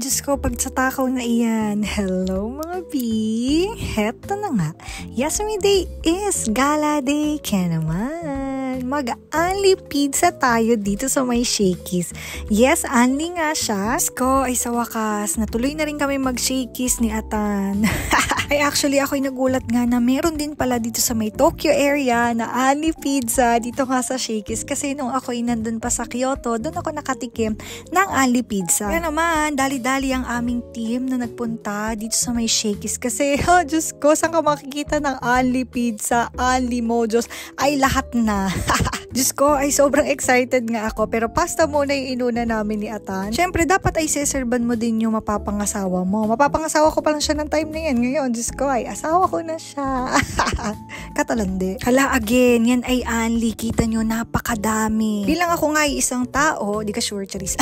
Diyos ko, pagtsatakaw na iyan. Hello mga B! Heto na nga. Yasumi Day is Gala Day ka naman. Mag-unli pizza tayo dito sa may Shakey's. Yes, unli nga siya. Ko ay sa wakas, natuloy na rin kami mag-Shakey's ni Atan. Ay actually, ako'y nagulat nga na meron din pala dito sa may Tokyo area na unli pizza dito nga sa Shakey's. Kasi nung ako'y nandun pa sa Kyoto, doon ako nakatikim ng unli pizza. Kaya naman, dali-dali ang aming team na nagpunta dito sa may Shakey's. Kasi, Diyos ko, saan ka makikita ng unli pizza, unli mojos, ay lahat na. Diyos ko, ay sobrang excited nga ako. Pero pasta muna yung inuna namin ni Atan. Siyempre, dapat ay seserban mo din yung mapapangasawa mo. Mapapangasawa ko pa lang siya ng time na yan. Ngayon, Diyos ko, ay asawa ko na siya. Katalande. Hala, again, yan ay unli. Kita nyo, napakadami. Bilang ako nga ay isang tao, di ka sure, Charis,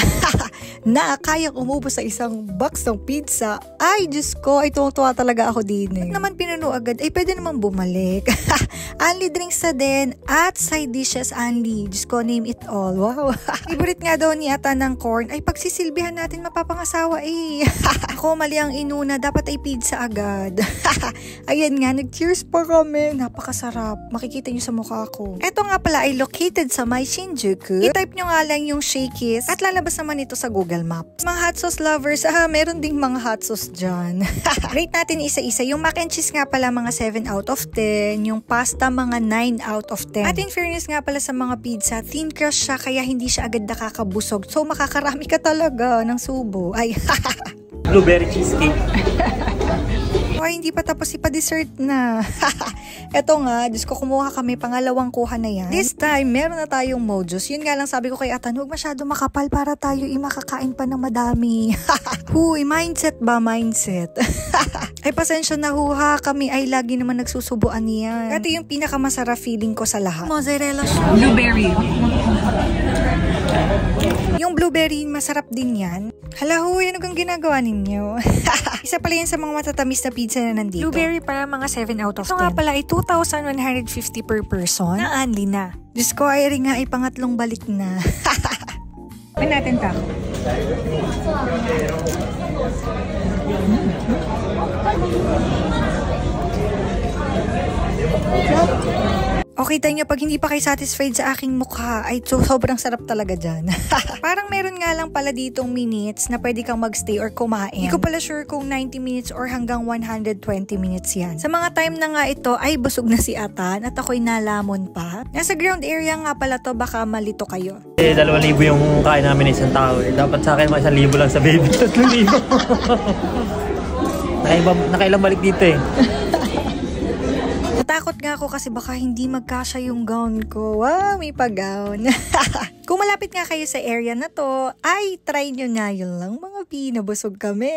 na kaya umubos sa isang box ng pizza. Ay, Diyos ko, ay tuwa talaga ako din eh. At naman pinuno agad, ay pwede naman bumalik. Unli drinks na din at side dishes unli. Diyos ko, name it all. Wow. Favorite nga daw ni Ata ng corn. Ay, pagsisilbihan natin mapapangasawa eh. Ako, mali ang inuna. Dapat ay pizza agad. Ayan nga, nag-cheers pa kami. Napakasarap. Makikita nyo sa mukha ko. Ito nga pala ay located sa may Shinjuku. I-type nyo nga lang yung Shakey's at lalabas naman ito sa Google Maps. Mga hot sauce lovers, meron ding mga hot sauce dyan. Rate natin isa-isa. Yung mac and cheese nga pala mga 7 out of 10. Yung pasta mga 9 out of 10. At in fairness nga pala sa mga pizza, thin crust siya kaya hindi siya agad nakakabusog. So makakarami ka talaga ng subo. Ay, blueberry cheesecake. Ay, hindi pa tapos ipa-dessert na. Eto nga, Diyos ko, kumuha kami, pangalawang kuha na yan. This time, meron na tayong mojos. Yun nga lang sabi ko kay Atan, huwag masyado makapal para tayo makakain pa ng madami. Huy, mindset ba? Mindset. Ay, pasensya na huha, kami ay lagi naman nagsusubuan niyan. Ito yung pinakamasarap feeling ko sa lahat. Mozzarella blueberry. Yung blueberry, masarap din yan. Hala, huy, ano kang ginagawa ninyo? Isa pala yan sa mga matatamis na pizza na nandito. Blueberry para mga 7 out of 10. Ito nga pala ay 2,150 per person. Na unli na. Diyos ko, ay rin nga ay pangatlong balik na. Pin natin ta. Okay tayo nyo, pag hindi pa kayo satisfied sa aking mukha, ay sobrang sarap talaga dyan. Parang meron nga lang pala ditong minutes na pwede kang magstay or kumain. Hindi ko pala sure kung 90 minutes or hanggang 120 minutes yan. Sa mga time na nga ito, ay busog na si Atan at ako'y nalamon pa. Nasa ground area nga pala to, baka malito kayo. 2,000 yung kain namin isang tao eh. Dapat sa akin mga 1,000 lang sa baby. 3,000. Nakailang balik dito eh. Natakot nga ako kasi baka hindi magkasya yung gown ko. Wow, may pag-gown. Kung malapit nga kayo sa area na to, ay try nyo na. Yun lang mga P. Nabusog kami.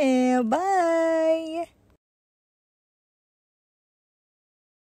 Bye!